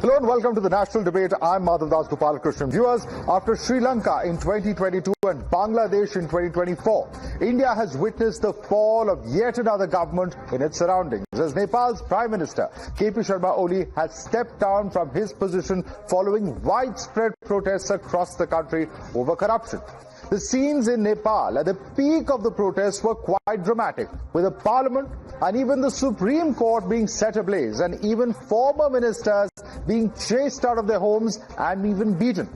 Hello and welcome to the National Debate. I'm Madhavdas G. Viewers, after Sri Lanka in 2022 and Bangladesh in 2024, India has witnessed the fall of yet another government in its surroundings, as Nepal's Prime Minister KP Sharma Oli has stepped down from his position following widespread protests across the country over corruption. The scenes in Nepal at the peak of the protests were quite dramatic, with the parliament and even the Supreme Court being set ablaze and even former ministers being chased out of their homes and even beaten.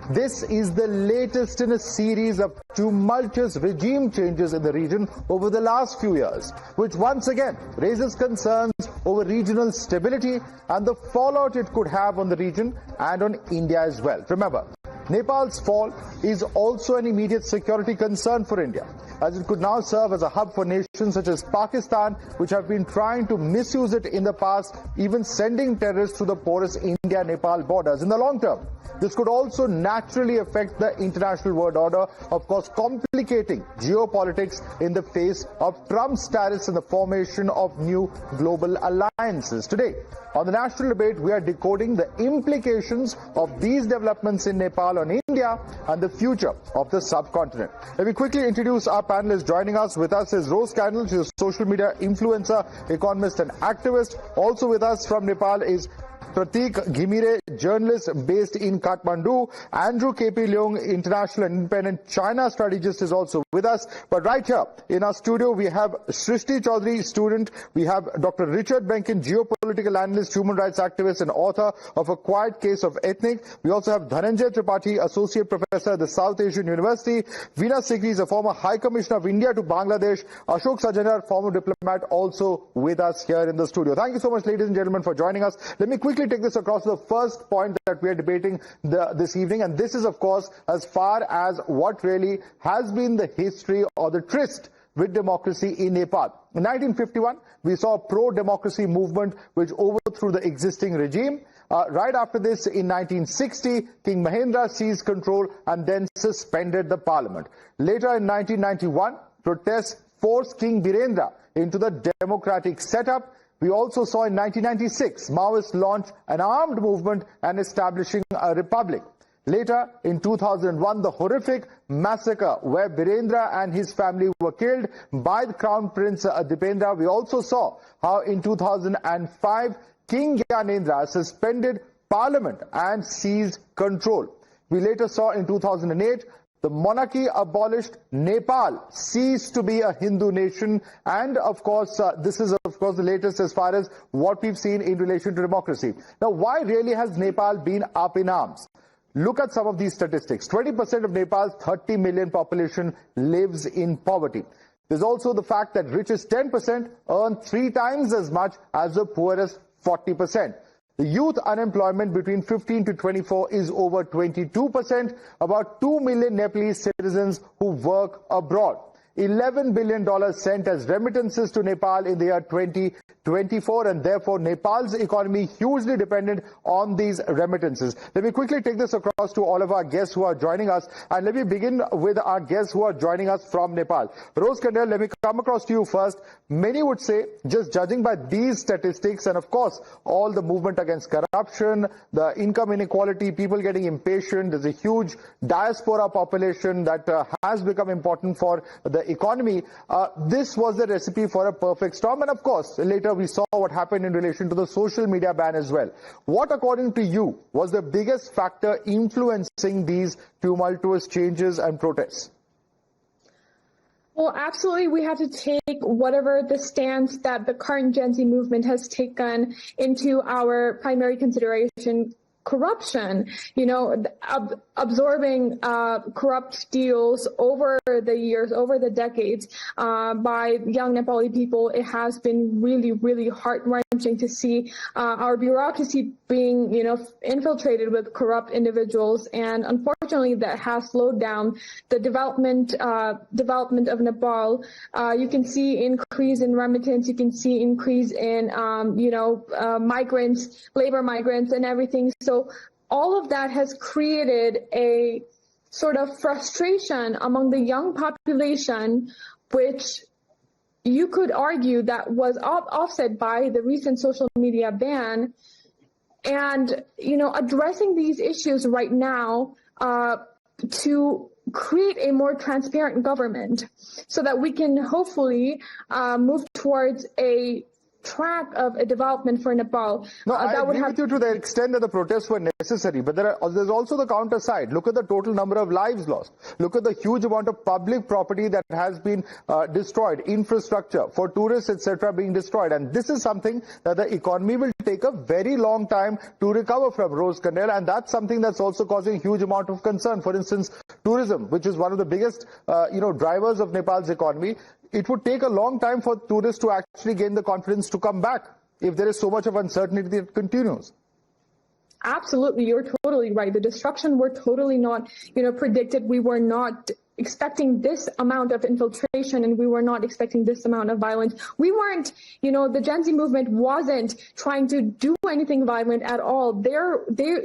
This is the latest in a series of tumultuous regime changes in the region over the last few years, which once again raises concerns over regional stability and the fallout it could have on the region and on India as well. Remember, Nepal's fall is also an immediate security concern for India, as it could now serve as a hub for nations such as Pakistan, which have been trying to misuse it in the past, even sending terrorists through the porous India-Nepal borders. In the long term, this could also naturally affect the international world order, of course complicating geopolitics in the face of Trump's tariffs and the formation of new global alliances. Today, on the National Debate, we are decoding the implications of these developments in Nepal on India and the future of the subcontinent. Let me quickly introduce our panelists. Joining us with us is Rose Candle. She's a social media influencer, economist and activist. Also with us from Nepal is Pratik Ghimire, journalist based in Kathmandu. Andrew KP Leung, international and independent China strategist, is also with us. But right here in our studio, we have Srishti Chaudhary, student. We have Dr. Richard Benkin, geopolitical analyst, human rights activist, and author of A Quiet Case of Ethnic. We also have Dhananjay Tripathi, associate professor at the South Asian University. Veena Sikri is a former High Commissioner of India to Bangladesh. Ashok Sajanar, former diplomat, also with us here in the studio. Thank you so much, ladies and gentlemen, for joining us. Let me quickly take this across to the first point that we are debating this evening, and this is of course as far as what really has been the history or the tryst with democracy in Nepal. In 1951, we saw a pro-democracy movement which overthrew the existing regime. Right after this, in 1960, King Mahendra seized control and then suspended the parliament. Later in 1991, protests forced King Birendra into the democratic setup. We also saw in 1996, Maoists launch an armed movement and establishing a republic. Later, in 2001, the horrific massacre where Birendra and his family were killed by the Crown Prince Dipendra. We also saw how in 2005, King Gyanendra suspended parliament and seized control. We later saw in 2008, the monarchy abolished, Nepal ceased to be a Hindu nation, and of course, this is of course the latest as far as what we've seen in relation to democracy. Now, why really has Nepal been up in arms? Look at some of these statistics. 20% of Nepal's 30 million population lives in poverty. There's also the fact that richest 10% earn 3 times as much as the poorest 40%. The youth unemployment between 15 to 24 is over 22%, about 2 million Nepalese citizens who work abroad. $11 billion sent as remittances to Nepal in the year 2024, and therefore Nepal's economy hugely dependent on these remittances. Let me quickly take this across to all of our guests who are joining us, and let me begin with our guests who are joining us from Nepal. Rose Candle, let me come across to you first. Many would say, just judging by these statistics and of course all the movement against corruption, the income inequality, people getting impatient, there's a huge diaspora population that has become important for the economy. This was the recipe for a perfect storm, and of course later we saw what happened in relation to the social media ban as well. What, according to you, was the biggest factor influencing these tumultuous changes and protests? Well, absolutely, we have to take whatever the stance that the current Gen Z movement has taken into our primary consideration. Corruption, absorbing corrupt deals over the years, over the decades by young Nepali people. It has been really, really heart-wrenching to see our bureaucracy being, infiltrated with corrupt individuals, and unfortunately, that has slowed down the development of Nepal. You can see increase in remittance. You can see increase in migrants, labor migrants, and everything. So all of that has created a sort of frustration among the young population, which you could argue that was offset by the recent social media ban. And, addressing these issues right now to create a more transparent government so that we can hopefully move towards a track of a development for Nepal. No, I agree with you to the extent that the protests were necessary, but there's also the counter side. Look at the total number of lives lost. Look at the huge amount of public property that has been destroyed, infrastructure for tourists, etc., being destroyed. And this is something that the economy will take a very long time to recover from, Rose Kandel, and that's something that's also causing a huge amount of concern. For instance, tourism, which is one of the biggest drivers of Nepal's economy. It would take a long time for tourists to actually gain the confidence to come back if there is so much of uncertainty that continues. Absolutely, you're totally right. The destruction were totally not, predicted. We were not expecting this amount of infiltration, and we were not expecting this amount of violence. We weren't, the Gen Z movement wasn't trying to do anything violent at all. They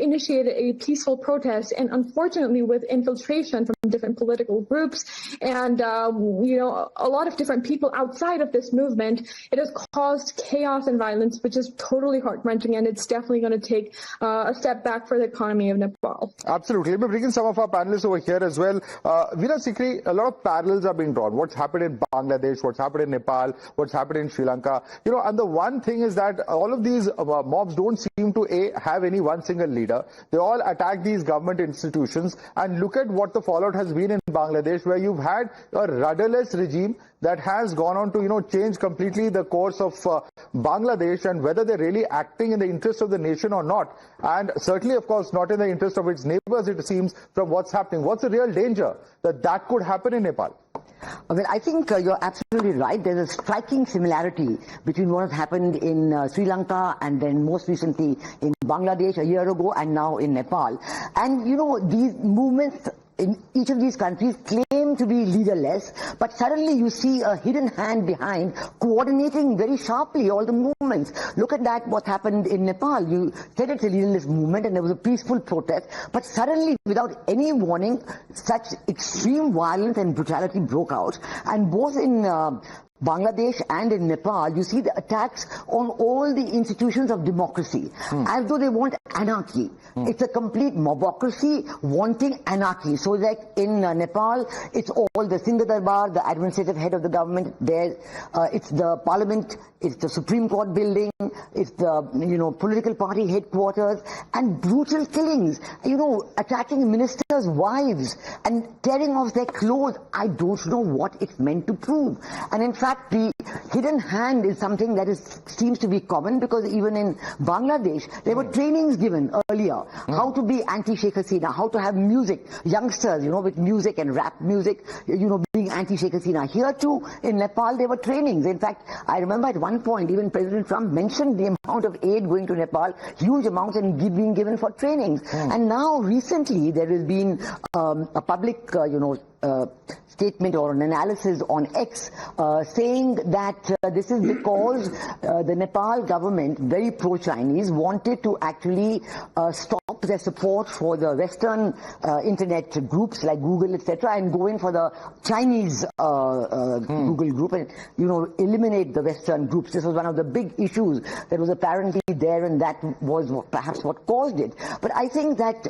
initiated a peaceful protest, and unfortunately with infiltration from different political groups and, a lot of different people outside of this movement, it has caused chaos and violence, which is totally heart-wrenching, and it's definitely going to take a step back for the economy of Nepal. Absolutely. Let me bring in some of our panelists over here as well. Veena Sikri, a lot of parallels are being drawn. What's happened in Bangladesh, what's happened in Nepal, what's happened in Sri Lanka. And the one thing is that all of these mobs don't seem to have any one single leader. They all attack these government institutions, and look at what the fallout has been in Bangladesh, where you've had a rudderless regime that has gone on to, change completely the course of Bangladesh, and whether they're really acting in the interest of the nation or not. And certainly, of course, not in the interest of its neighbors, it seems, from what's happening. What's the real danger that could happen in Nepal? Well, I think you're absolutely right. There's a striking similarity between what has happened in Sri Lanka and then most recently in Bangladesh a year ago and now in Nepal. And, these movements in each of these countries claim to be leaderless, but suddenly you see a hidden hand behind coordinating very sharply all the movements. Look at that, what happened in Nepal. You said it's a leaderless movement and there was a peaceful protest, but suddenly, without any warning, such extreme violence and brutality broke out. And both in Bangladesh and in Nepal, you see the attacks on all the institutions of democracy, as though they want anarchy. It's a complete mobocracy wanting anarchy. So like in Nepal, it's all the Singh Darbar, the administrative head of the government there, it's the parliament, it's the Supreme Court building, it's the, political party headquarters, and brutal killings, attacking ministers' wives and tearing off their clothes. I don't know what it's meant to prove. And in fact, the hidden hand is something that seems to be common, because even in Bangladesh, there were trainings given earlier, how to be anti-Sheikh Hasina, how to have music, youngsters, with music and rap music, being anti-Sheikh Hasina. Here too, in Nepal, there were trainings. In fact, I remember at one point, even President Trump mentioned the amount of aid going to Nepal, huge amounts, and being given for trainings. And now, recently, there has been a public, statement or an analysis on X saying that this is because the Nepal government, very pro-Chinese, wanted to actually stop their support for the Western internet groups like Google, etc., and go in for the Chinese Google group and, eliminate the Western groups. This was one of the big issues that was apparently there, and that was perhaps what caused it. But I think that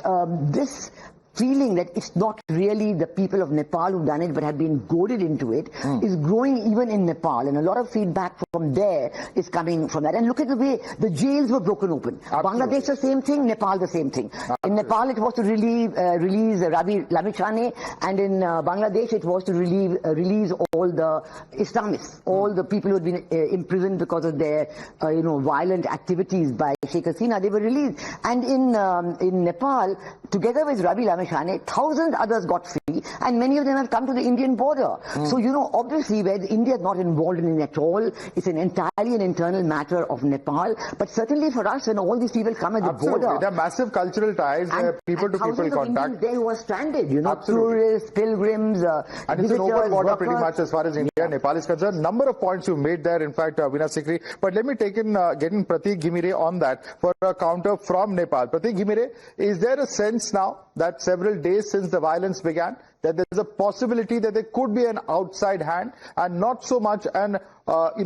this feeling that it's not really the people of Nepal who've done it but have been goaded into it is growing even in Nepal, and a lot of feedback from there is coming from that. And look at the way the jails were broken open. Absolutely. Bangladesh the same thing, Nepal the same thing. Absolutely. In Nepal it was to release Rabi Lamichhane, and in Bangladesh it was to release all the Islamists, all the people who had been imprisoned because of their violent activities by Sheikh Hasina. They were released. And in Nepal, together with Rabi Lamichhane, thousands others got free, and many of them have come to the Indian border. So, obviously, where India is not involved in it at all, it's an entirely an internal matter of Nepal. But certainly for us, when all these people come at the border, there are massive cultural ties, people-to-people contact. They who are stranded, tourists, pilgrims, and it's an open border pretty much as far as India and Nepal is concerned. Number of points you made there, in fact, Veena Sikri. But let me get in Prateek Ghimire on that for a counter from Nepal. Prateek Ghimire, is there a sense now that several days since the violence began, that there's a possibility that there could be an outside hand and not so much an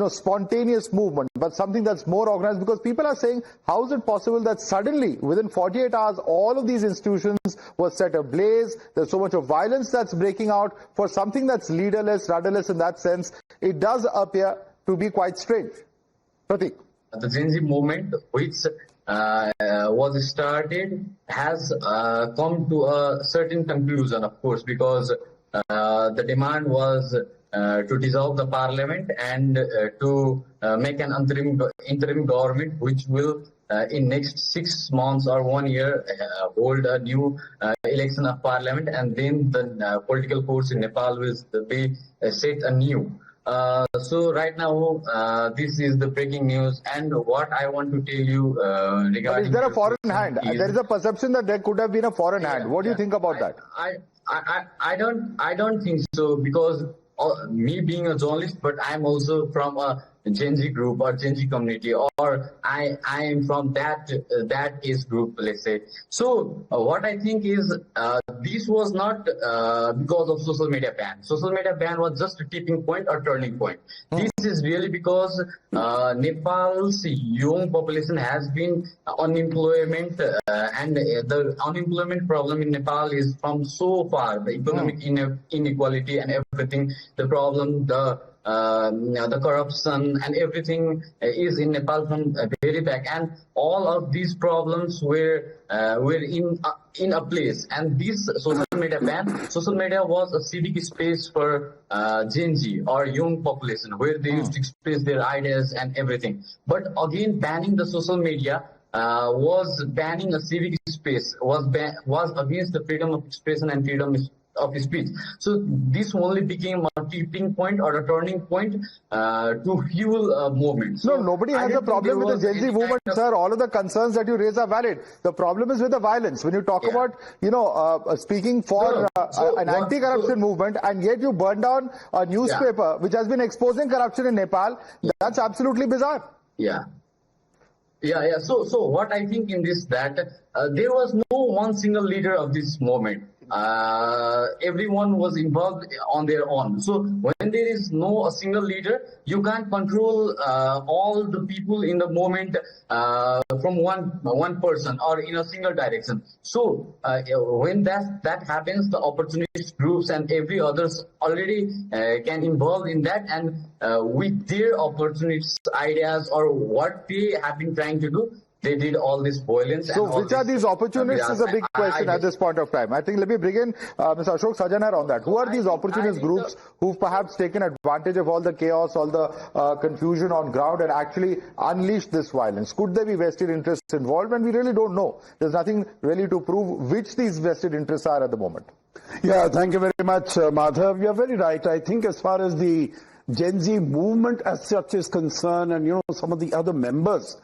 spontaneous movement, but something that's more organized, because people are saying, how is it possible that suddenly, within 48 hours, all of these institutions were set ablaze? There's so much of violence that's breaking out for something that's leaderless, rudderless in that sense. It does appear to be quite strange. Pratik. The Gen Z movement, which was started, has come to a certain conclusion, of course, because the demand was to dissolve the parliament and to make an interim government, which will in next 6 months or 1 year hold a new election of parliament, and then the political course in Nepal will be set anew. So right now, this is the breaking news, and what I want to tell you regarding... But is there a foreign hand? There is a perception that there could have been a foreign hand. What do you think about that? I don't think so, because me being a journalist, but I'm also from a Gen Z group or Gen Z community, or I am from that age group, let's say. So what I think is this was not because of social media ban. Social media ban was just a tipping point or turning point. This is really because Nepal's young population has been unemployment, and the unemployment problem in Nepal is from so far, the economic inequality and everything, the problem, the corruption and everything is in Nepal from very back, and all of these problems were in a place. And this social media ban, social media was a civic space for Gen Z or young population, where they used to express their ideas and everything. But again, banning the social media was banning a civic space, was against the freedom of expression and freedom of speech. So this only became a tipping point or a turning point to fuel a movement. So no, nobody has a problem with the Gen Z movement, sir. All of the concerns that you raise are valid. The problem is with the violence. When you talk about, speaking for an anti-corruption movement, and yet you burn down a newspaper which has been exposing corruption in Nepal, that's absolutely bizarre. Yeah. So what I think in this, that there was no one single leader of this movement. Everyone was involved on their own. So when there is no a single leader, you can't control all the people in the movement from one person or in a single direction. So when that happens, the opportunist groups and every others already can involve in that, and with their opportunist ideas or what they have been trying to do, they did all this violence. So which are these opportunists is a big question at this point of time. I think let me bring in Mr. Ashok Sajanar on that. Who are these opportunist groups who've perhaps taken advantage of all the chaos, all the confusion on ground and actually unleashed this violence? Could there be vested interests involved? And we really don't know. There's nothing really to prove which these vested interests are at the moment. Yeah, thank you very much, Madhav. You're very right. I think as far as the Gen Z movement as such is concerned, and some of the other members,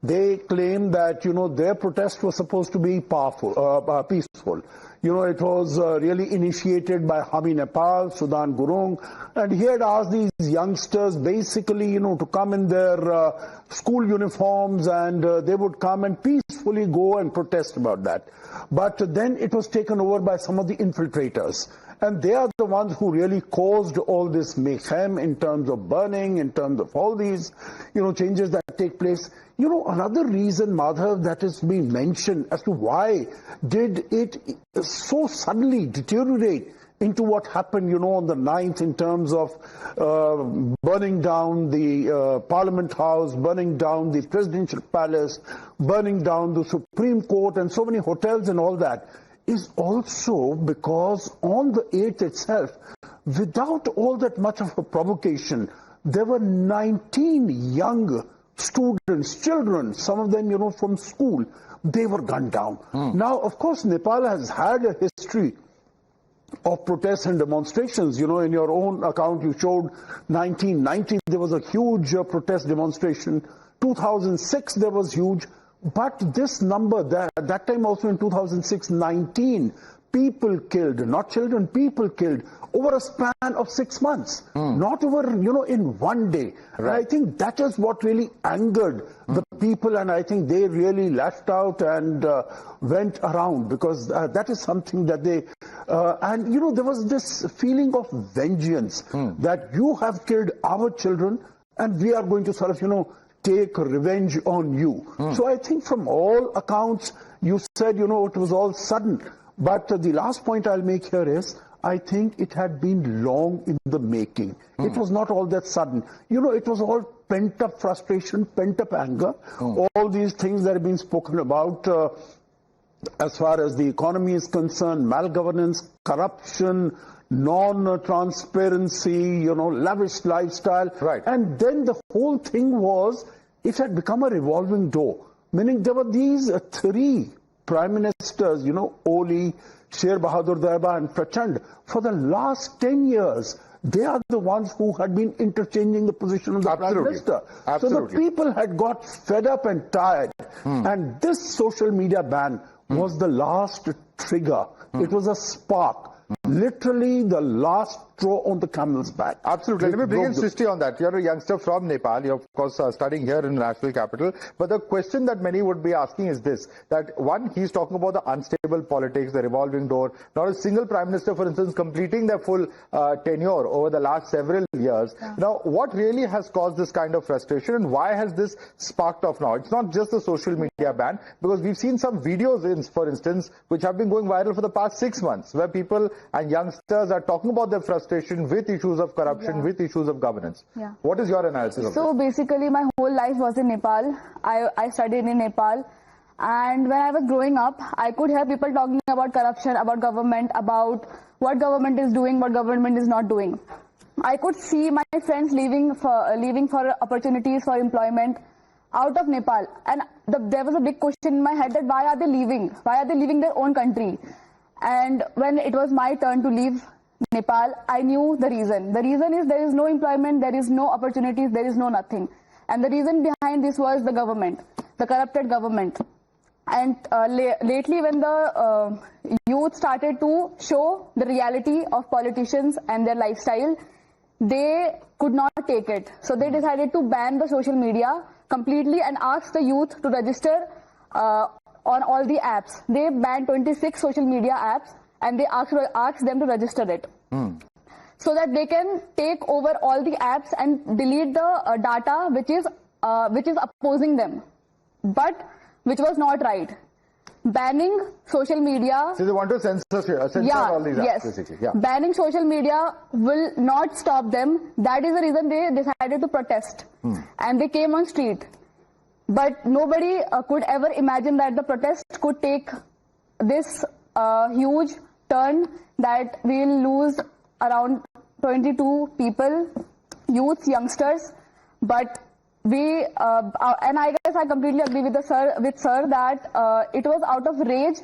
they claim that, their protest was supposed to be peaceful. It was really initiated by Hami Nepal, Sudan Gurung, and he had asked these youngsters basically, to come in their school uniforms, and they would come and peacefully go and protest about that. But then it was taken over by some of the infiltrators. And they are the ones who really caused all this mayhem in terms of burning, in terms of all these, changes that take place. Another reason, Madhav, that is being mentioned as to why did it so suddenly deteriorate into what happened, on the 9th in terms of burning down the Parliament House, burning down the Presidential Palace, burning down the Supreme Court and so many hotels and all that, is also because on the 8th itself, without all that much of a provocation, there were 19 young students, children, some of them, from school, they were gunned down. Now, of course, Nepal has had a history of protests and demonstrations. In your own account, you showed 1990, there was a huge protest demonstration. 2006, there was huge. But this number, that time also in 2006, 19 people killed, not children, people killed over a span of 6 months, not over, in one day. Right. And I think that is what really angered the people, and I think they really lashed out and went around, because that is something that they, there was this feeling of vengeance that you have killed our children and we are going to sort of, take revenge on you. So I think from all accounts, you said, it was all sudden. But the last point I'll make here is, I think it had been long in the making. It was not all that sudden. It was all pent-up frustration, pent-up anger. All these things that have been spoken about as far as the economy is concerned, malgovernance, corruption, non-transparency, lavish lifestyle. Right. And then the whole thing was, it had become a revolving door. Meaning there were these three prime ministers, Oli, Sher Bahadur Daiba and Prachand. For the last 10 years, they are the ones who had been interchanging the position of the prime minister. Absolutely. So the people had got fed up and tired. And this social media ban was the last trigger. It was a spark. Literally the last straw on the camel's back. Absolutely. Let me bring in Srishti on that. You're a youngster from Nepal. You're, of course, studying here in the national capital. But the question that many would be asking is this, that one, he's talking about the unstable politics, the revolving door. Not a single prime minister, for instance, completing their full tenure over the last several years. Now, what really has caused this kind of frustration, and why has this sparked off now? It's not just the social media ban, because we've seen some videos, for instance, which have been going viral for the past 6 months, where people and youngsters are talking about their frustration with issues of corruption, with issues of governance. What is your analysis of this? So basically my whole life was in Nepal. I studied in Nepal, and when I was growing up, I could hear people talking about corruption, about government, about what government is doing, what government is not doing. I could see my friends leaving for opportunities for employment out of Nepal, and there was a big question in my head that why are they leaving? Why are they leaving their own country? And when it was my turn to leave Nepal, I knew the reason. The reason is there is no employment, there is no opportunities, there is no nothing. And the reason behind this was the government, the corrupted government. And lately when the youth started to show the reality of politicians and their lifestyle, they could not take it. So they decided to ban the social media completely and ask the youth to register on all the apps. They banned 26 social media apps and they asked them to register it. So that they can take over all the apps and delete the data which is opposing them, but which was not right. Banning social media. So they want to censor all these apps, basically. Banning social media will not stop them. That is the reason they decided to protest. And they came on street. But nobody could ever imagine that the protest could take this huge turn, that we'll lose around 22 people, youths, youngsters. But we, and I guess I completely agree with sir that it was out of rage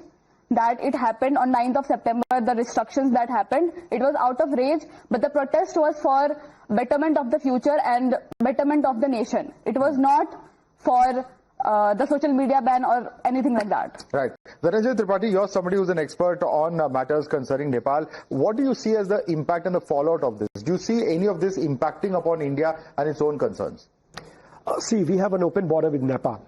that it happened on 9th of September, the restrictions that happened. It was out of rage, but the protest was for betterment of the future and betterment of the nation. It was not for the social media ban or anything like that. Right. Dhananjay Tripathi, you're somebody who's an expert on matters concerning Nepal. What do you see as the impact and the fallout of this? Do you see any of this impacting upon India and its own concerns? See, we have an open border with Nepal.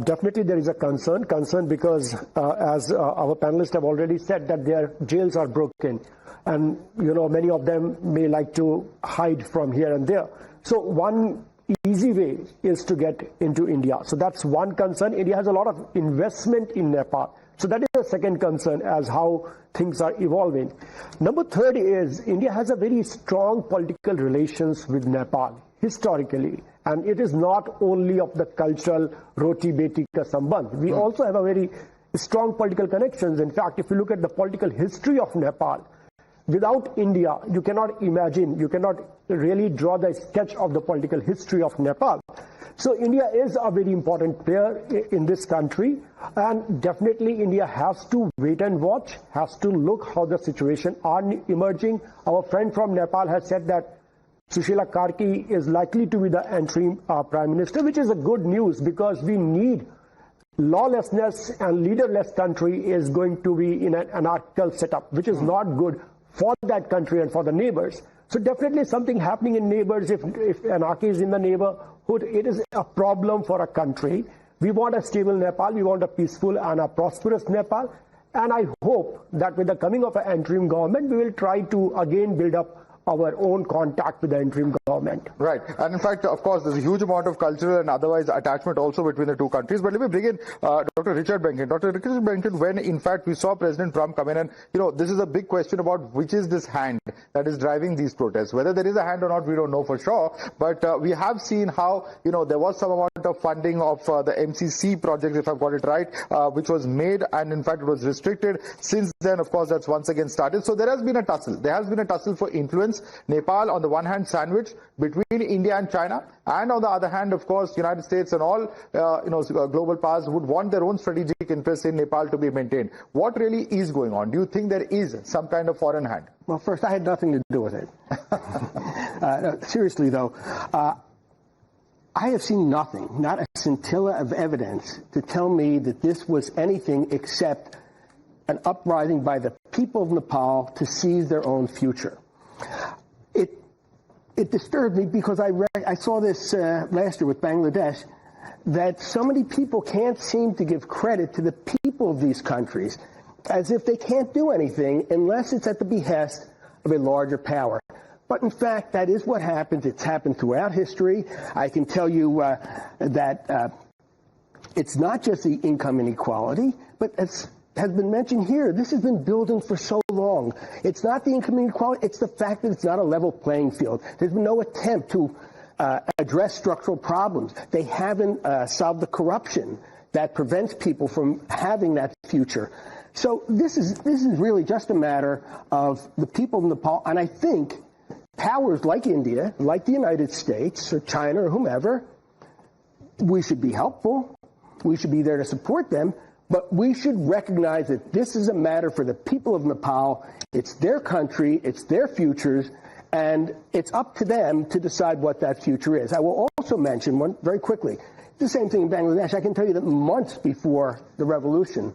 Definitely there is a concern because as our panelists have already said, that their jails are broken. And, many of them may like to hide from here and there. So one easy way is to get into India. So that's one concern. India has a lot of investment in Nepal. So that is the second concern as how things are evolving. Number third is India has a very strong political relations with Nepal historically. And it is not only of the cultural roti beti ka sambandh. We also have a very strong political connections. In fact, if you look at the political history of Nepal, without India, you cannot imagine, you cannot really draw the sketch of the political history of Nepal. So India is a very important player in this country, and definitely India has to wait and watch, has to look how the situation are emerging. Our friend from Nepal has said that Sushila Karki is likely to be the interim Prime Minister, which is a good news because we need lawlessness and leaderless country is going to be in an anarchical setup, which is not good for that country and for the neighbors. So definitely something happening in neighbors, if anarchy is in the neighborhood, it is a problem for a country. We want a stable Nepal, we want a peaceful and a prosperous Nepal, and I hope that with the coming of an interim government, we will try to again build up our own contact with the interim government. Right. And in fact, of course, there's a huge amount of cultural and otherwise attachment also between the two countries. But let me bring in Dr. Richard Benkin. Dr. Richard Benkin, when in fact we saw President Trump come in, and this is a big question about which is this hand that is driving these protests. Whether there is a hand or not, we don't know for sure. But we have seen how, there was some amount of funding of the MCC project, if I've got it right, which was made, and in fact it was restricted. Since then, of course, that's once again started. So there has been a tussle. There has been a tussle for influence. Nepal, on the one hand, sandwiched between India and China, and on the other hand, of course, United States and all global powers would want their own strategic interests in Nepal to be maintained. What really is going on? Do you think there is some kind of foreign hand? Well, first, I had nothing to do with it. Seriously, though, I have seen nothing, not a scintilla of evidence to tell me that this was anything except an uprising by the people of Nepal to seize their own future. It disturbed me because I saw this last year with Bangladesh, that so many people can't seem to give credit to the people of these countries, as if they can't do anything unless it's at the behest of a larger power. But in fact, that is what happens. It's happened throughout history. I can tell you that it's not just the income inequality, but as has been mentioned here, this has been building for so long. It's not the income inequality, it's the fact that it's not a level playing field. There's been no attempt to address structural problems. They haven't solved the corruption that prevents people from having that future. So this is really just a matter of the people of Nepal, and I think powers like India, like the United States or China or whomever, we should be helpful. We should be there to support them. But we should recognize that this is a matter for the people of Nepal. It's their country, it's their futures, and it's up to them to decide what that future is. I will also mention one very quickly. The same thing in Bangladesh. I can tell you that months before the revolution,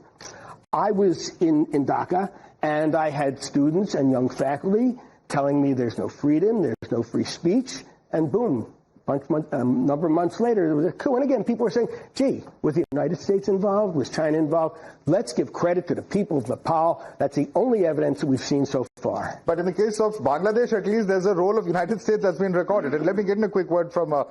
I was in Dhaka, and I had students and young faculty telling me there's no freedom, there's no free speech, and boom. A number of months later, there was a coup. And again, people were saying, gee, was the United States involved? Was China involved? Let's give credit to the people of Nepal. That's the only evidence that we've seen so far. But in the case of Bangladesh, at least, there's a role of United States that's been recorded. And let me get in a quick word from Dr.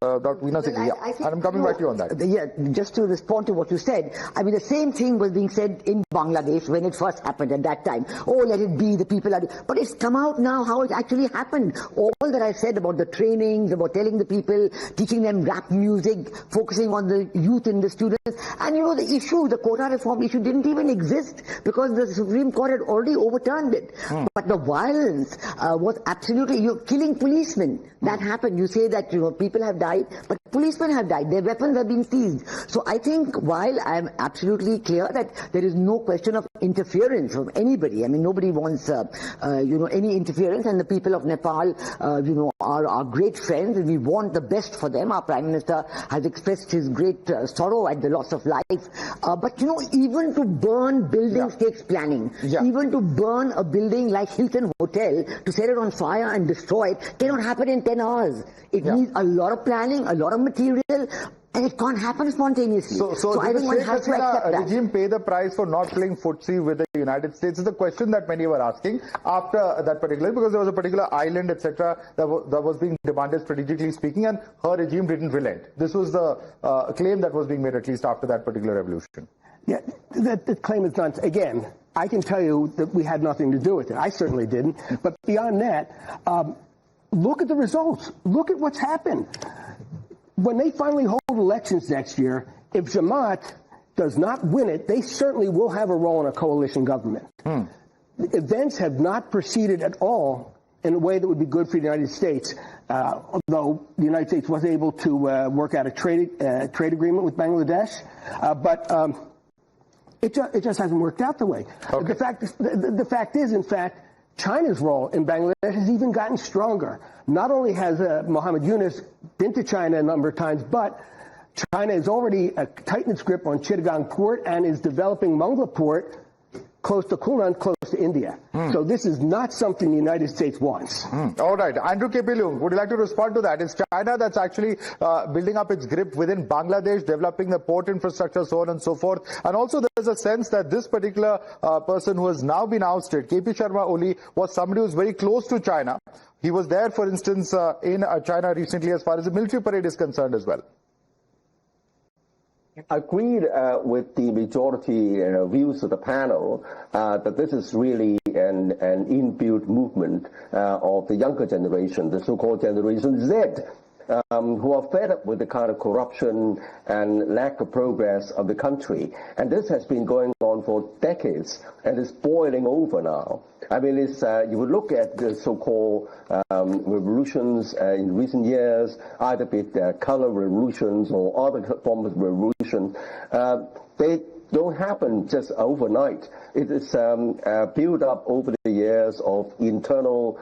Veena Singh. And I'm coming back to you on that. Yeah, just to respond to what you said, I mean, the same thing was being said in Bangladesh when it first happened at that time. Oh, let it be, the people are... But it's come out now how it actually happened. All that I said about the trainings, about telling the people, teaching them rap music, focusing on the youth and the students. And the issue, the quota reform issue didn't even exist because the Supreme Court had already overturned it. But the violence was absolutely, you're killing policemen. That happened. You say that, people have died, but policemen have died. Their weapons have been seized. So I think while I'm absolutely clear that there is no question of interference from anybody, I mean, nobody wants, any interference, and the people of Nepal, are our great friends, and we want the best for them. Our Prime Minister has expressed his great sorrow at the loss of life. But, even to burn buildings takes planning. Even to burn a building like Hilton Hotel, to set it on fire and destroy it, cannot happen in 10 hours. It needs a lot of planning, a lot of material, and it can't happen spontaneously. So I think one has to accept that. Regime pay the price for not playing footsie with the United States is the question that many were asking after that particular, because there was a particular island, etc., that was being demanded strategically speaking, and her regime didn't relent. This was the claim that was being made, at least after that particular revolution. Yeah, the claim is not, again, I can tell you that we had nothing to do with it. I certainly didn't. But beyond that, look at the results. Look at what's happened. When they finally hold elections next year, if Jamaat does not win it, they certainly will have a role in a coalition government. Events have not proceeded at all in a way that would be good for the United States, although the United States was able to work out a trade agreement with Bangladesh. But it just hasn't worked out the way. Okay. The fact is, in fact, China's role in Bangladesh has even gotten stronger. Not only has Mohammed Yunus been to China a number of times, but China is already tightened its grip on Chittagong Port and is developing Mongla Port close to Kunan, close to India. So this is not something the United States wants. All right. Andrew K. Leung, would you like to respond to that? It's China that's actually building up its grip within Bangladesh, developing the port infrastructure, so on and so forth. And also there's a sense that this particular person who has now been ousted, KP Sharma Oli, was somebody who's very close to China. He was there, for instance, in China recently as far as the military parade is concerned as well. Agreed with the majority views of the panel that this is really an inbuilt movement of the younger generation, the so-called Generation Z, who are fed up with the kind of corruption and lack of progress of the country. And this has been going on for decades and is boiling over now. I mean, you would look at the so-called revolutions in recent years, either be it color revolutions or other forms of revolution. They don't happen just overnight. It is built up over the years of internal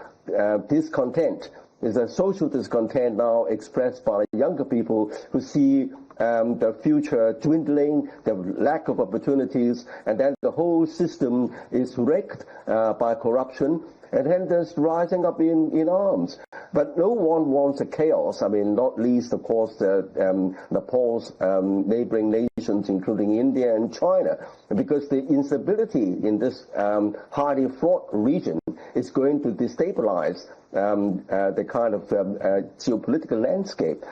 discontent. There's a social discontent now expressed by younger people who see the future dwindling, the lack of opportunities, and then the whole system is wrecked by corruption, and then there's rising up in arms. But no one wants a chaos. I mean, not least, of course, Nepal's neighboring nations, including India and China, because the instability in this highly fraught region is going to destabilize the kind of geopolitical landscape.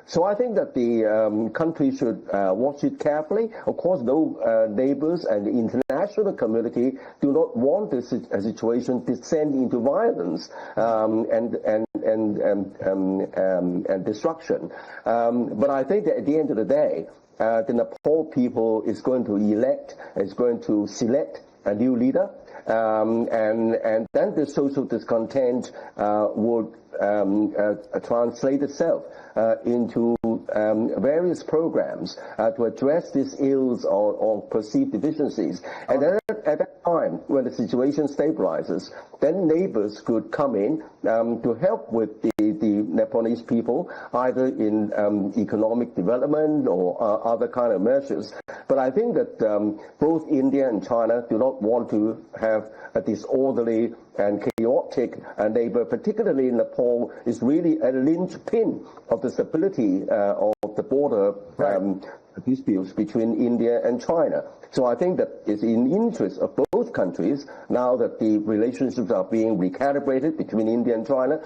So I think that the country should watch it carefully. Of course, no neighbors and the international community do not want this situation to descend into violence and destruction. But I think that at the end of the day, the Nepal people is going to select a new leader. And then the social discontent would translate itself into various programs to address these ills or perceived deficiencies. And then at that time, when the situation stabilizes, then neighbors could come in to help with the Nepalese people, either in economic development or other kind of measures. But I think that both India and China do not want to have a disorderly and chaotic neighbor, particularly Nepal is really a linchpin of the stability of the border disputes between India and China. So I think that it's in the interest of both countries, now that the relationships are being recalibrated between India and China,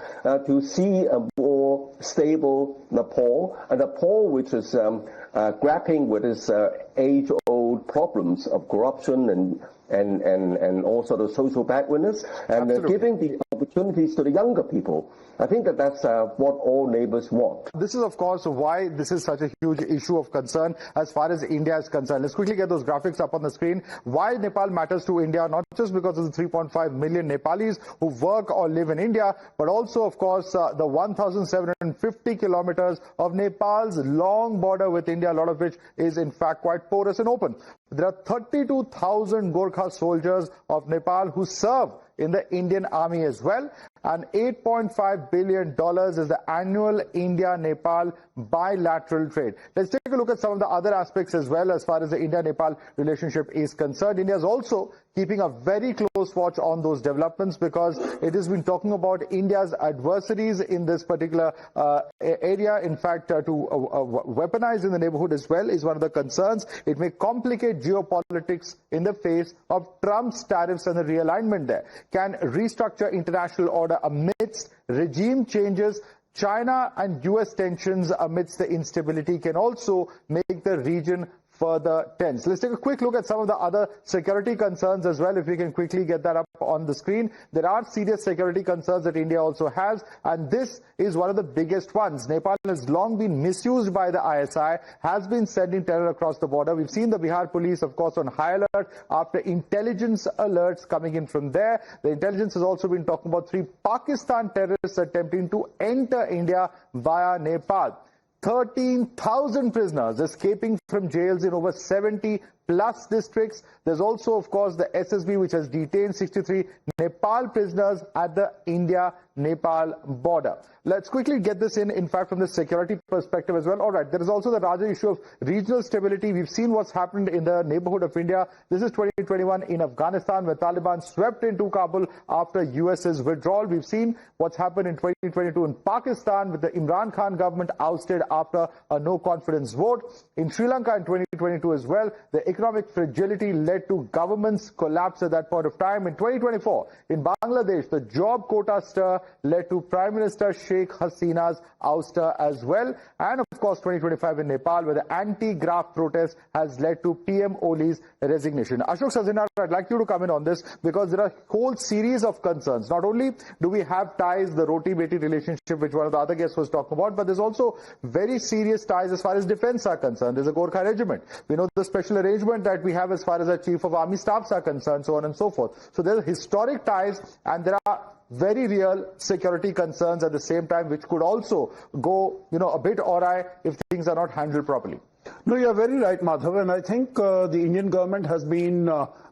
to see a more stable Nepal, a Nepal which is grappling with its age-old problems of corruption and also the social backwardness, and giving the opportunities to the younger people. I think that that's what all neighbors want. This is, of course, why this is such a huge issue of concern as far as India is concerned. Let's quickly get those graphics up on the screen. Why Nepal matters to India, not just because of the 3.5 million Nepalis who work or live in India, but also, of course, the 1,750 kilometers of Nepal's long border with India, a lot of which is, in fact, quite porous and open. There are 32,000 Gorkha soldiers of Nepal who serve in the Indian Army as well, and $8.5 billion is the annual India-Nepal bilateral trade. Let's take a look at some of the other aspects as well as far as the India-Nepal relationship is concerned. India is also keeping a very close watch on those developments, because it has been talking about India's adversaries in this particular area. In fact, to weaponize in the neighborhood as well is one of the concerns. It may complicate geopolitics in the face of Trump's tariffs and the realignment there. Can restructure international order amidst regime changes. China and US tensions amidst the instability can also make the region further tense. Let's take a quick look at some of the other security concerns as well, if we can quickly get that up on the screen. There are serious security concerns that India also has, and this is one of the biggest ones. Nepal has long been misused by the ISI, has been sending terror across the border. We've seen the Bihar police, of course, on high alert after intelligence alerts coming in from there. The intelligence has also been talking about 3 Pakistan terrorists attempting to enter India via Nepal. 13,000 prisoners escaping from from jails in over 70 plus districts. There's also, of course, the SSB, which has detained 63 Nepal prisoners at the India-Nepal border. Let's quickly get this in fact, from the security perspective as well. All right, there is also the larger issue of regional stability. We've seen what's happened in the neighborhood of India. This is 2021 in Afghanistan, where Taliban swept into Kabul after US's withdrawal. We've seen what's happened in 2022 in Pakistan, with the Imran Khan government ousted after a no-confidence vote. In Sri Lanka in 2022 as well, the economic fragility led to government's collapse at that point of time. In 2024, in Bangladesh, the job quota stir led to Prime Minister Sheikh Hasina's ouster as well. And of course, 2025 in Nepal, where the anti-graft protest has led to PM Oli's resignation. Ashok Sazinar, I'd like you to come in on this, because there are a whole series of concerns. Not only do we have ties, the roti-beti relationship, which one of the other guests was talking about, but there's also very serious ties as far as defense are concerned. There's a Gorkha regiment. We know the special arrangement that we have as far as our chief of army staffs are concerned, so on and so forth. So there are historic ties, and there are very real security concerns at the same time, which could also go, a bit awry if things are not handled properly. No, you're very right, Madhav, and I think the Indian government has been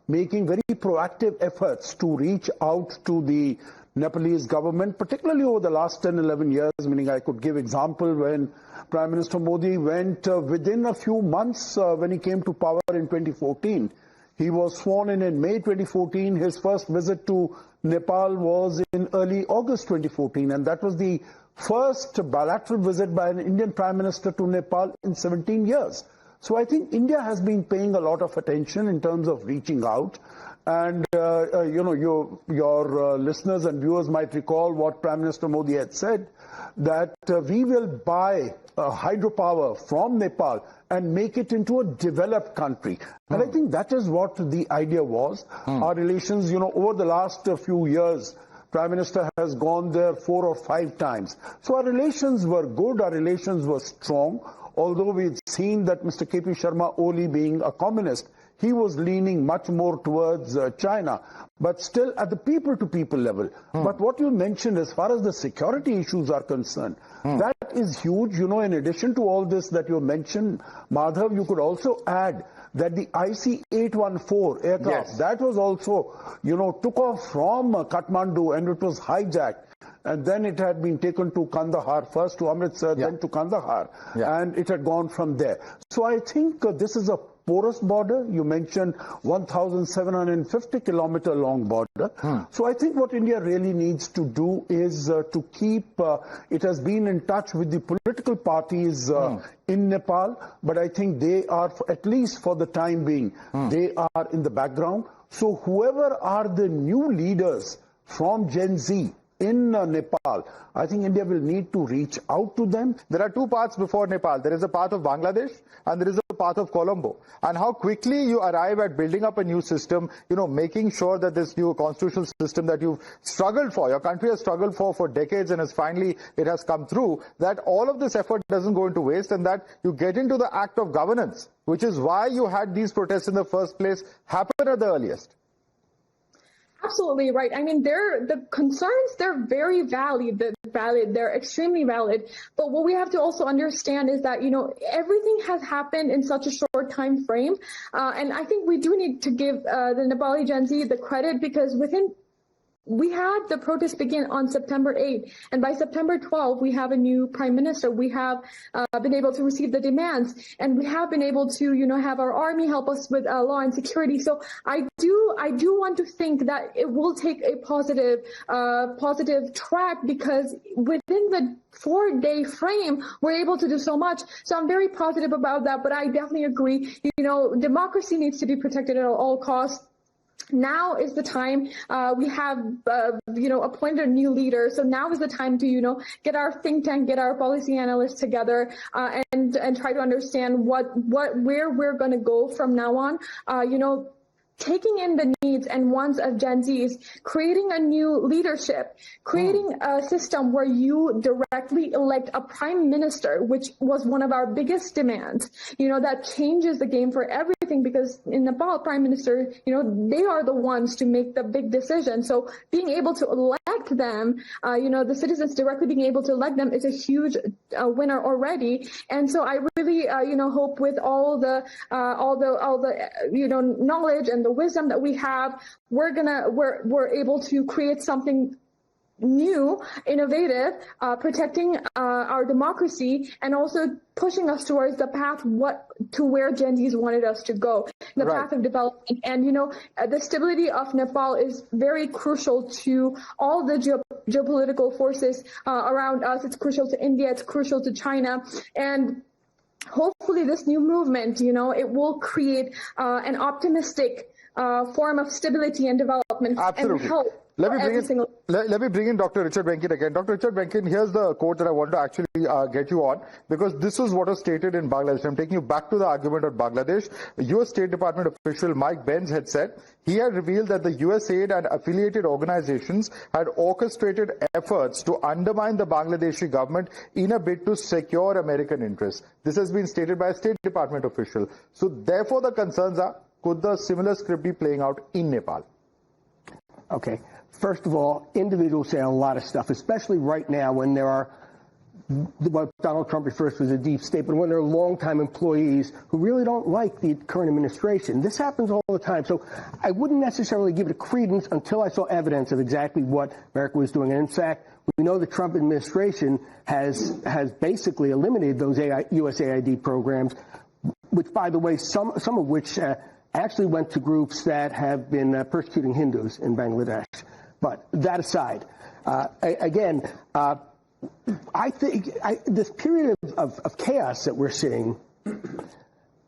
making very proactive efforts to reach out to the Nepalese government, particularly over the last 10, 11 years, meaning I could give example when Prime Minister Modi went within a few months when he came to power in 2014. He was sworn in May 2014. His first visit to Nepal was in early August 2014, and that was the first bilateral visit by an Indian Prime Minister to Nepal in 17 years. So I think India has been paying a lot of attention in terms of reaching out. And, your listeners and viewers might recall what Prime Minister Modi had said, that we will buy hydropower from Nepal and make it into a developed country. And I think that is what the idea was. Our relations, over the last few years, Prime Minister has gone there 4 or 5 times. So our relations were good, our relations were strong, although we've seen that Mr. K.P. Sharma Oli, being a communist, he was leaning much more towards China, but still at the people-to-people level. But what you mentioned as far as the security issues are concerned, that is huge. In addition to all this that you mentioned, Madhav, you could also add that the IC-814 aircraft, that was also, took off from Kathmandu, and it was hijacked. And then it had been taken to Kandahar, first to Amritsar, then to Kandahar, and it had gone from there. So I think this is a porous border. You mentioned 1,750 kilometer long border. So I think what India really needs to do is to keep, it has been in touch with the political parties in Nepal, but I think they are, at least for the time being, they are in the background. So whoever are the new leaders from Gen Z in Nepal, I think India will need to reach out to them. There are 2 paths before Nepal. There is a path of Bangladesh and there is a path of Colombo. And how quickly you arrive at building up a new system, making sure that this new constitutional system that you've struggled for, your country has struggled for decades, and it has come through, that all of this effort doesn't go into waste, and that you get into the act of governance, which is why you had these protests in the first place happen at the earliest. Absolutely right. I mean, the concerns, they're very valid. They're extremely valid. But what we have to also understand is that, everything has happened in such a short time frame. And I think we do need to give the Nepali Gen Z the credit, because we had the protest begin on September 8th, and by September 12th, we have a new prime minister. We have been able to receive the demands, and we have been able to, have our army help us with law and security. So I do want to think that it will take a positive track, because within the 4-day frame, we're able to do so much. So I'm very positive about that, but I definitely agree. Democracy needs to be protected at all costs. Now is the time. We have, appointed a new leader. So now is the time to, get our think tank, get our policy analysts together, and try to understand where we're going to go from now on. taking in the needs and wants of Gen Zs, creating a new leadership, creating a system where you directly elect a prime minister, which was one of our biggest demands. That changes the game for everything, because in Nepal, prime minister, they are the ones to make the big decision. So being able to elect them, the citizens directly being able to elect them is a huge winner already. And so I really, hope with all the knowledge and the wisdom that we have, we're able to create something new, innovative, protecting our democracy, and also pushing us towards the path to where Gen Zs wanted us to go, the path of development. And the stability of Nepal is very crucial to all the geopolitical forces around us. It's crucial to India. It's crucial to China. And hopefully this new movement, it will create an optimistic form of stability and development. Absolutely. And help. Let me bring in Dr. Richard Benkin again. Dr. Richard Benkin, here's the quote that I want to actually get you on, because this is what was stated in Bangladesh. I'm taking you back to the argument of Bangladesh. US State Department official Mike Benz had said he had revealed that the USAID and affiliated organizations had orchestrated efforts to undermine the Bangladeshi government in a bid to secure American interests. This has been stated by a State Department official. So therefore the concerns are, could the similar script be playing out in Nepal? Okay. First of all, individuals say a lot of stuff, especially right now when there are what Donald Trump refers to as a deep state, but when there are longtime employees who really don't like the current administration. This happens all the time. So I wouldn't necessarily give it a credence until I saw evidence of exactly what America was doing. And in fact, we know the Trump administration has basically eliminated those USAID programs, which, by the way, some of which actually went to groups that have been persecuting Hindus in Bangladesh. But that aside, I think this period of chaos that we're seeing,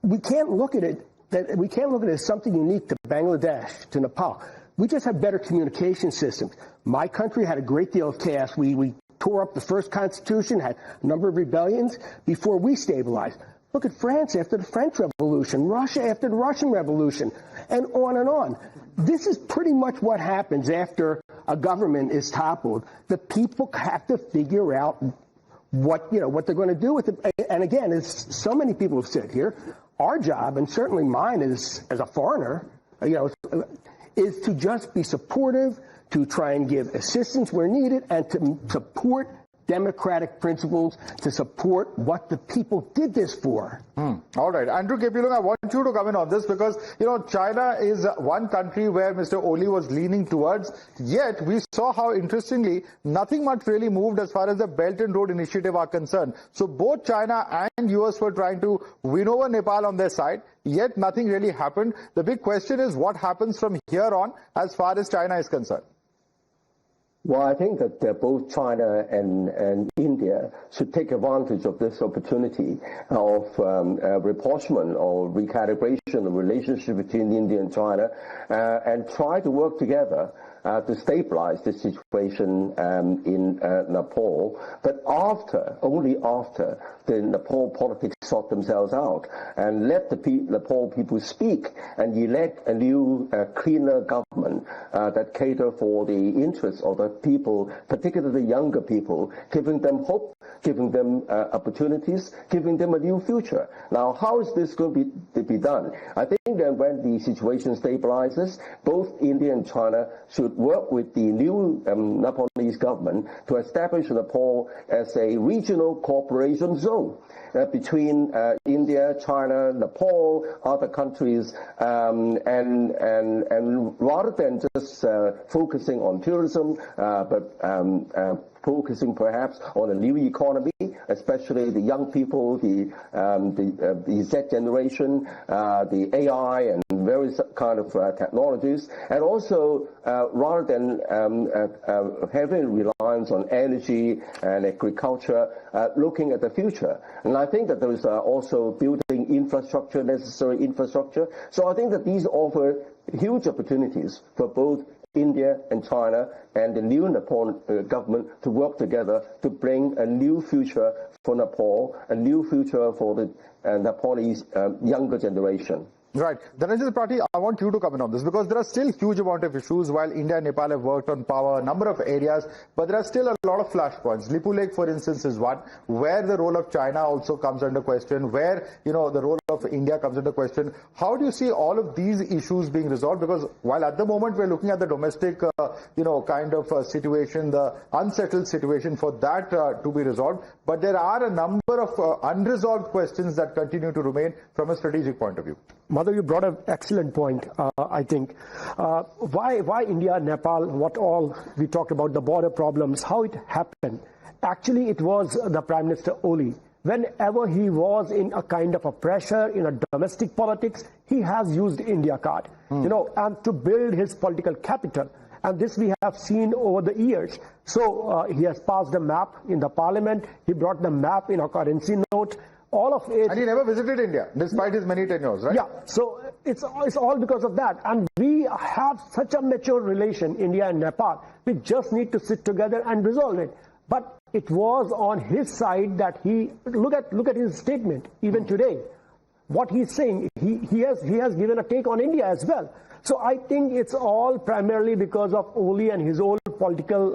we can't look at it as something unique to Bangladesh, to Nepal. We just have better communication systems. My country had a great deal of chaos. We tore up the first constitution, had a number of rebellions before we stabilized. Look at France after the French Revolution, Russia after the Russian Revolution, and on and on. This is pretty much what happens after a government is toppled. The people have to figure out what they're going to do with it. And again, as so many people have said here, our job, and certainly mine as a foreigner, is to just be supportive, to try and give assistance where needed, and to support democratic principles, to support what the people did this for. All right. Andrew Kepilung, I want you to come in on this, because, China is one country where Mr. Oli was leaning towards, yet we saw how, interestingly, nothing much really moved as far as the Belt and Road Initiative are concerned. So both China and US were trying to win over Nepal on their side, yet nothing really happened. The big question is what happens from here on as far as China is concerned. Well, I think that both China and India should take advantage of this opportunity of rapprochement or recalibration of the relationship between India and China and try to work together to stabilize the situation in Nepal, but only after the Nepal politics sort themselves out, and let the Nepal people speak and elect a new, cleaner government that cater for the interests of the people, particularly the younger people, giving them hope, giving them opportunities, giving them a new future. Now, how is this going to be done? I think that when the situation stabilizes, both India and China should work with the new Nepalese government to establish Nepal as a regional cooperation zone between India, China, Nepal, other countries, and rather than just focusing on tourism, but focusing perhaps on a new economy, especially the young people, the Z generation, the AI and various kind of technologies, and also rather than heavy reliance on energy and agriculture, looking at the future. And I think that there is also building infrastructure, necessary infrastructure. So I think that these offer huge opportunities for both India and China and the new Nepal government to work together to bring a new future for Nepal, a new future for the Nepalese younger generation. Right. Dhananjay Tripathi, I want you to comment on this because there are still huge amount of issues while India and Nepal have worked on power, a number of areas, but there are still a lot of flashpoints. Lipu Lake, for instance, is one where the role of China also comes under question, where, the role of India comes under question. How do you see all of these issues being resolved? Because while at the moment we're looking at the domestic, kind of situation, the unsettled situation for that to be resolved, but there are a number of unresolved questions that continue to remain from a strategic point of view. Madhav, you brought an excellent point, I think. Why India, Nepal, what all we talked about, the border problems, how it happened. Actually, it was the Prime Minister Oli. Whenever he was in a kind of a pressure in a domestic politics, he has used India card, and to build his political capital. And this we have seen over the years. So he has passed a map in the parliament. He brought the map in a currency note. All of it. And he never visited India, despite his many tenures, right? Yeah, so it's all because of that. And we have such a mature relation, India and Nepal. We just need to sit together and resolve it. But it was on his side that he, look at his statement, even today. What he's saying, he has given a take on India as well. So I think it's all primarily because of Oli and his old political,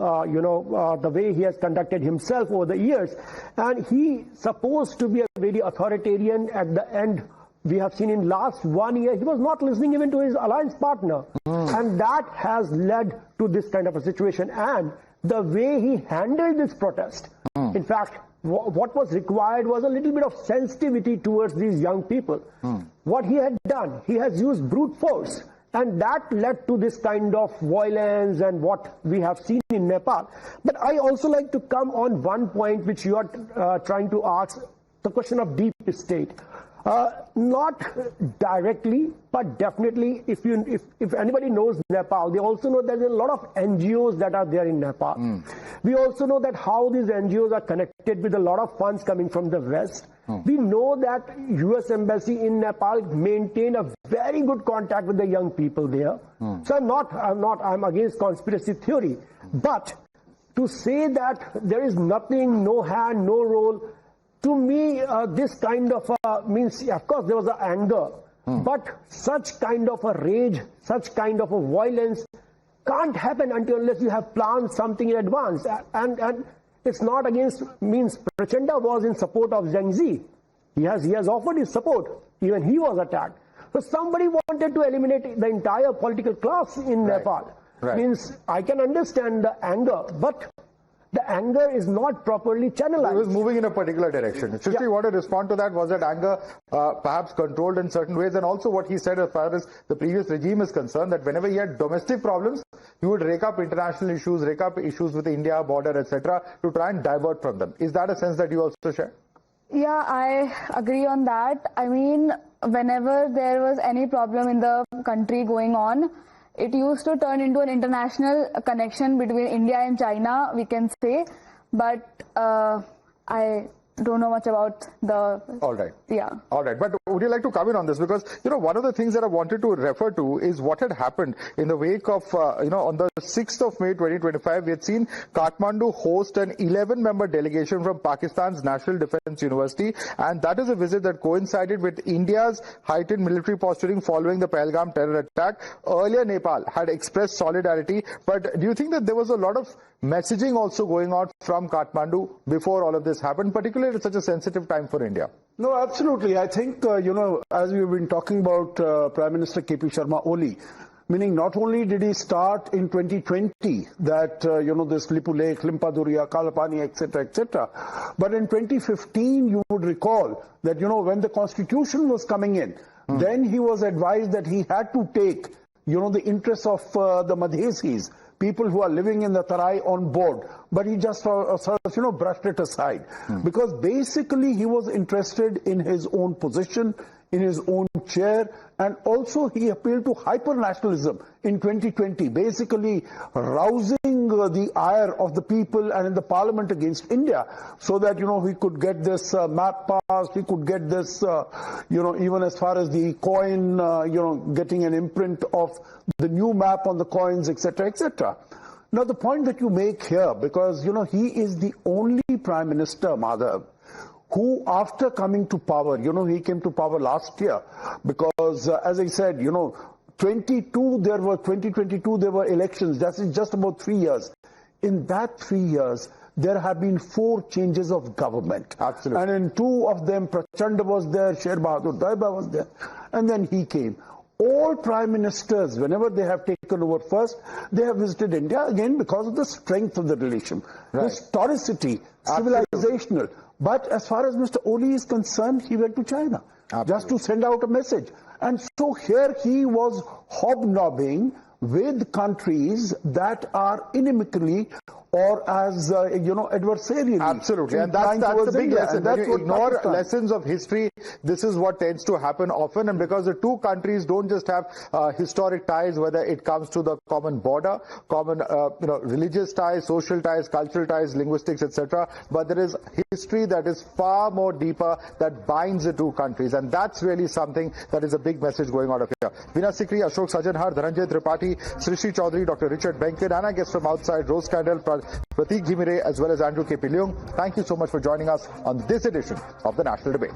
the way he has conducted himself over the years. And he supposed to be a very authoritarian. At the end, we have seen in last 1 year, he was not listening even to his alliance partner. And that has led to this kind of a situation. And the way he handled this protest, in fact, what was required was a little bit of sensitivity towards these young people. What he had done, he has used brute force. And that led to this kind of violence and what we have seen in Nepal. But I also like to come on one point which you are trying to ask, the question of deep state. Not directly, but definitely if anybody knows Nepal, they also know there's a lot of NGOs that are there in Nepal. We also know that how these NGOs are connected with a lot of funds coming from the West. We know that US Embassy in Nepal maintain a very good contact with the young people there. So I'm against conspiracy theory. But to say that there is nothing, no hand, no role, to me, this kind of means, of course, there was an anger, but such kind of a rage, such kind of a violence can't happen unless you have planned something in advance. And it's not against, means Prachanda was in support of Zhang Zi. He has offered his support. Even he was attacked. So somebody wanted to eliminate the entire political class in Nepal. Means I can understand the anger, but the anger is not properly channelized. It was moving in a particular direction. Shrishti, you want to respond to that? Was that anger perhaps controlled in certain ways? And also what he said as far as the previous regime is concerned, that whenever he had domestic problems, he would rake up international issues, rake up issues with India, border, etc., to try and divert from them. Is that a sense that you also share? Yeah, I agree on that. I mean, whenever there was any problem in the country going on, it used to turn into an international connection between India and China, we can say. But I don't know much about the... All right. Yeah. All right. But would you like to comment on this? Because, one of the things that I wanted to refer to is what had happened in the wake of, on the 6th of May 2025, we had seen Kathmandu host an 11-member delegation from Pakistan's National Defense University. And that is a visit that coincided with India's heightened military posturing following the Pahalgam terror attack. Earlier, Nepal had expressed solidarity. But do you think that there was a lot of messaging also going out from Kathmandu before all of this happened, particularly at such a sensitive time for India? No, absolutely. I think, as we've been talking about Prime Minister KP Sharma Oli, meaning not only did he start in 2020 that, this Lipu Lake, Limpaduriya, Kalapani, etc., but in 2015, you would recall that, when the constitution was coming in, then he was advised that he had to take, the interests of the Madhesis, people who are living in the Tarai on board, but he just brushed it aside. Because basically he was interested in his own position, in his own chair, and also he appealed to hyper-nationalism in 2020, basically rousing the ire of the people and in the parliament against India, so that, he could get this map passed, he could get this, even as far as the coin, getting an imprint of the new map on the coins, etc., etc. Now, the point that you make here, because, he is the only Prime Minister, Madhav, who after coming to power, he came to power last year because, as I said, 2022 there were elections. That is just about 3 years. In that 3 years, there have been 4 changes of government. Absolutely. And in 2 of them, Prachanda was there, Sher Bahadur Daiba was there, and then he came. All prime ministers, whenever they have taken over first, they have visited India again because of the strength of the relation, right. Historicity, civilizational. But as far as Mr. Oli is concerned, he went to China just to send out a message. And so here he was hobnobbing with countries that are inimically or as, adversarially. Absolutely. And that's the big lesson. When you ignore lessons of history, this is what tends to happen often. And because the two countries don't just have historic ties, whether it comes to the common border, common, religious ties, social ties, cultural ties, linguistics, etc. But there is history that is far more deeper that binds the two countries. And that's really something that is a big message going out of here. Veena Sikri, Ashok Sajanhar, Dhananjay Tripathi, Srishti Chaudhary, Dr. Richard Benkin, and I guess from outside, Rose Candle, Prateek Ghimire, as well as Andrew K. P. Leung. Thank you so much for joining us on this edition of the National Debate.